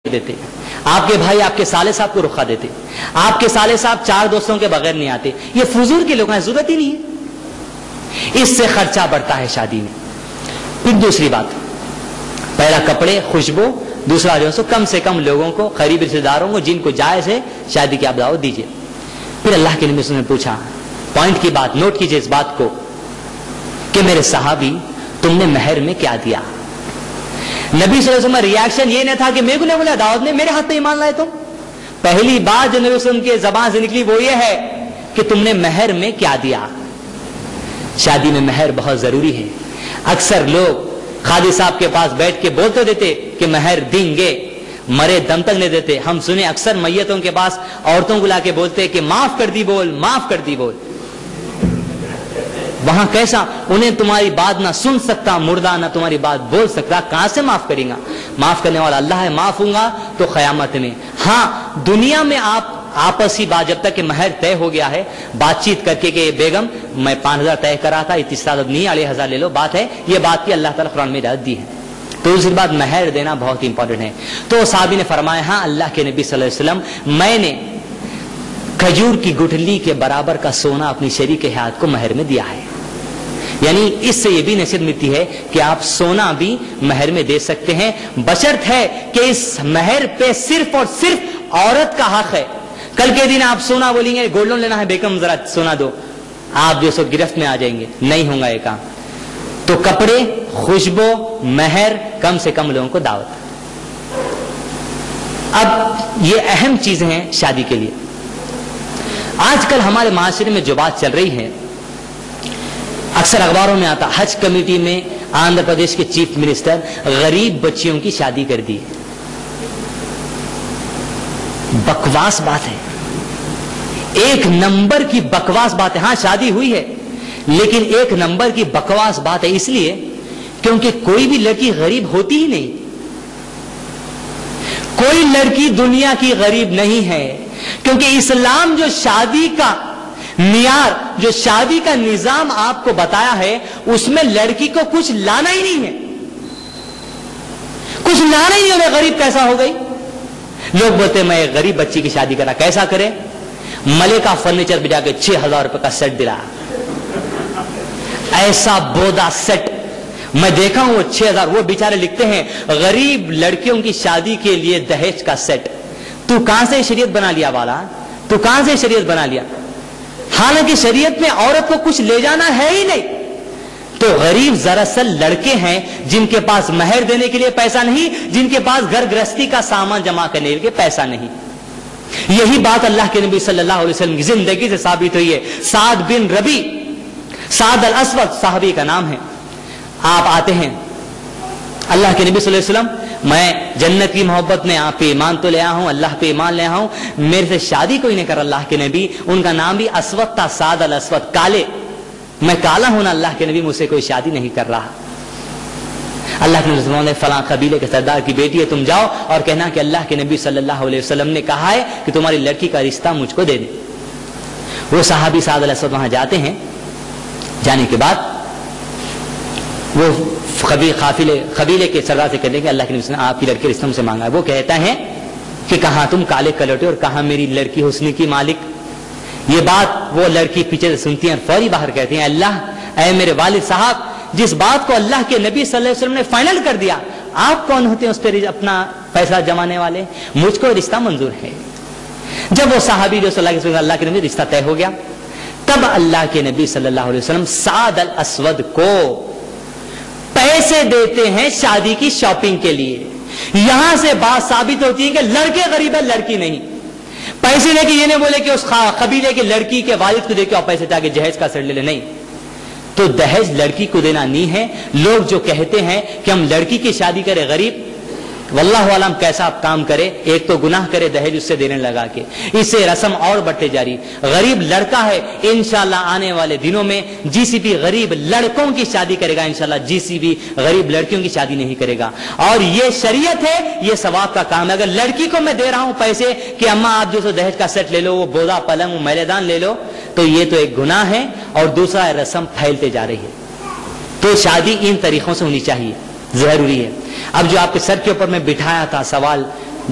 دیتے, آپ کے بھائی آپ کے سالے صاحب کو رخا دیتے, آپ کے سالے صاحب 4 دوستوں کے بغیر نہیں آتے. یہ فضول کے لوگ ہیں, ضرورت ہی نہیں ہے. اس سے خرچہ بڑھتا ہے شادی میں. پھر دوسری بات, پہلا کپڑے, خوشبو, دوسرا جو ہے کم سے کم لوگوں کو, قریبی رشتے داروں کو جن کو جائز ہے شادی کی آپ دعوت دیجیے. پھر اللہ کے نبی نے پوچھا, پوائنٹ کی بات نوٹ کیجیے اس بات کو, کہ میرے صحابی تم نے مہر میں کیا دیا؟ نبی صلی اللہ علیہ وسلم کا ریاکشن یہ نہ تھا کہ میرے کو نہیں بولا دعوت میں, میرے ہاتھ میں ایمان لائے تم. پہلی بات جو نبی صلی اللہ علیہ وسلم کے زبان سے نکلی وہ یہ ہے کہ تم نے مہر میں کیا دیا. شادی میں مہر بہت ضروری ہے. اکثر لوگ قاضی صاحب کے پاس بیٹھ کے بولتے دیتے کہ مہر دیں گے, مرے دم تک نہیں دیتے. ہم سنے اکثر میتوں کے پاس عورتوں کو لا کے بولتے کہ معاف کر دی بول, معاف کر دی بول. وہاں کیسا, انہیں تمہاری بات نہ سن سکتا مردہ, نہ تمہاری بات بول سکتا, کہاں سے معاف کریں گا؟ معاف کرنے والا اللہ ہے. معاف ہوں گا تو قیامت میں. ہاں دنیا میں آپ آپسی بات, جب تک کہ مہر طے ہو گیا ہے, بات چیت کر کے کہ بیگم میں 5000 طے کرا تھا, اتنی سال نہیں, 1000 لے لو, بات ہے یہ بات کی اللہ تعالیٰ قرآن میں اجازت دی ہے. تو دوسری بات مہر دینا بہت امپورٹنٹ ہے. تو صحابی نے فرمایا, ہاں اللہ کے نبی صلی اللہ علیہ وسلم میں نے کھجور کی گٹھلی کے برابر کا سونا اپنی شریک حیات کو مہر میں دیا ہے. یعنی اس سے یہ بھی نصیحت ملتی ہے کہ آپ سونا بھی مہر میں دے سکتے ہیں, بشرط ہے کہ اس مہر پہ صرف اور صرف عورت کا حق ہے. کل کے دن آپ سونا بولیں گے گولڈ لون لینا ہے, بیگم ذرا سونا دو, آپ جو سو گرفت میں آ جائیں گے, نہیں ہوگا یہ کام. تو کپڑے, خوشبو, مہر, کم سے کم لوگوں کو دعوت. اب یہ اہم چیزیں ہیں شادی کے لیے. آج کل ہمارے معاشرے میں جو بات چل رہی ہے, اکثر اخباروں میں آتا, حج کمیٹی میں آندھرا پردیش کے چیف منسٹر غریب بچیوں کی شادی کر دی. بکواس بات ہے, ایک نمبر کی بکواس بات ہے. ہاں شادی ہوئی ہے لیکن ایک نمبر کی بکواس بات ہے. اس لیے کیونکہ کوئی بھی لڑکی غریب ہوتی ہی نہیں, کوئی لڑکی دنیا کی غریب نہیں ہے. کیونکہ اسلام جو شادی کا معیار, جو شادی کا نظام آپ کو بتایا ہے, اس میں لڑکی کو کچھ لانا ہی نہیں ہے, کچھ لانا ہی نہیں ہے. غریب کیسا ہو گئی؟ لوگ بولتے میں ایک غریب بچی کی شادی کرا, کیسا کرے؟ ملکہ فرنیچر پہ جا کے 6000 روپے کا سیٹ دلا, ایسا بودا سیٹ میں دیکھا ہوں. وہ 6000, وہ بیچارے لکھتے ہیں غریب لڑکیوں کی شادی کے لیے دہیج کا سیٹ. تو کہاں سے شریعت بنا لیا والا, تو کہاں سے شریعت بنا لیا؟ حالانکہ شریعت میں عورت کو کچھ لے جانا ہے ہی نہیں. تو غریب دراصل لڑکے ہیں جن کے پاس مہر دینے کے لیے پیسہ نہیں, جن کے پاس گھر گرہستی کا سامان جمع کرنے کے لیے پیسہ نہیں. یہی بات اللہ کے نبی صلی اللہ علیہ وسلم کی زندگی سے ثابت ہوئی ہے. سعد بن ربی, سعد الاسود صحابی کا نام ہے. آپ آتے ہیں, اللہ کے نبی صلی اللہ علیہ وسلم میں جنت کی محبت میں آپ پہ ایمان تو لے آیا ہوں, اللہ پہ ایمان لے آیا ہوں, میرے سے شادی کوئی نہیں کر. اللہ کے نبی, ان کا نام بھی اسود تھا, سعد الاسود, کالے, میں کالا ہوں نا, اللہ کے نبی مجھ سے کوئی شادی نہیں کر رہا. اللہ کے نبی نے فلاں قبیلے کے سردار کی بیٹی ہے, تم جاؤ اور کہنا کہ اللہ کے نبی صلی اللہ علیہ وسلم نے کہا ہے کہ تمہاری لڑکی کا رشتہ مجھ کو دے دے. وہ صحابی سعد الاسود وہاں جاتے ہیں. جانے کے بعد وہ قبیلے کے سردار سے کہتے ہیں کہ اللہ کے نبی نے آپ کی لڑکی رشتہ سے مانگا ہے. وہ کہتا ہے کہ کہاں تم کالے کلوٹے اور کہاں میری لڑکی حسن کی مالک. یہ بات وہ لڑکی پیچھے سے سنتی ہیں اور فوری باہر کہتے ہیں, اللہ, اے میرے والد صاحب, جس بات کو اللہ کے نبی صلی اللہ علیہ وسلم نے فائنل کر دیا, آپ کون ہوتے ہیں اس پہ اپنا پیسہ جمانے والے؟ مجھ کو رشتہ منظور ہے. جب وہ صحابی جو صلی اللہ کے نبی رشتہ طے ہو گیا, تب اللہ کے نبی صلی اللہ علیہ وسلم سعد الاسود کو پیسے دیتے ہیں شادی کی شاپنگ کے لیے. یہاں سے بات ثابت ہوتی ہے کہ لڑکے غریب ہے, لڑکی نہیں. پیسے لے کے یہ نہیں بولے کہ اس قبیلے کی لڑکی کے والد کو دے کے اور پیسے جا کے جہیز کا سیٹ لے لے, نہیں. تو دہیج لڑکی کو دینا نہیں ہے. لوگ جو کہتے ہیں کہ ہم لڑکی کی شادی کرے غریب, واللہ عالم کیسا کام کرے. ایک تو گناہ کرے دہیج اس سے دینے لگا کے, اس سے رسم اور بڑھتے جاری. غریب لڑکا ہے, انشاءاللہ آنے والے دنوں میں جی سی بی غریب لڑکوں کی شادی کرے گا, انشاءاللہ جی سی بی غریب لڑکیوں کی شادی نہیں کرے گا. اور یہ شریعت ہے, یہ ثواب کا کام ہے. اگر لڑکی کو میں دے رہا ہوں پیسے کہ اماں آپ جو سو دہیج کا سیٹ لے لو, وہ بودا پلنگ, وہ میلے لے لو, تو یہ تو ایک گناہ ہے. اور دوسرا رسم پھیلتے جا رہی ہے. تو شادی ان طریقوں سے ہونی چاہیے, ضروری ہے. اب جو آپ کے سر کے اوپر میں بٹھایا تھا سوال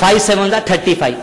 5 7 35,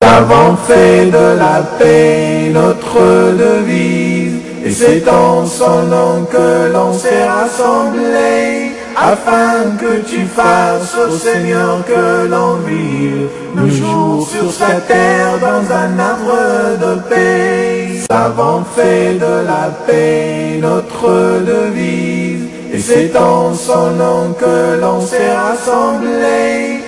Avons fait de la paix notre devise, et c'est en son nom que l'on s'est rassemblés, afin que tu fasses au Seigneur que l'on vive nos jours sur sa terre dans un arbre de paix. Avons fait de la paix notre devise, et c'est en son nom que l'on s'est rassemblés,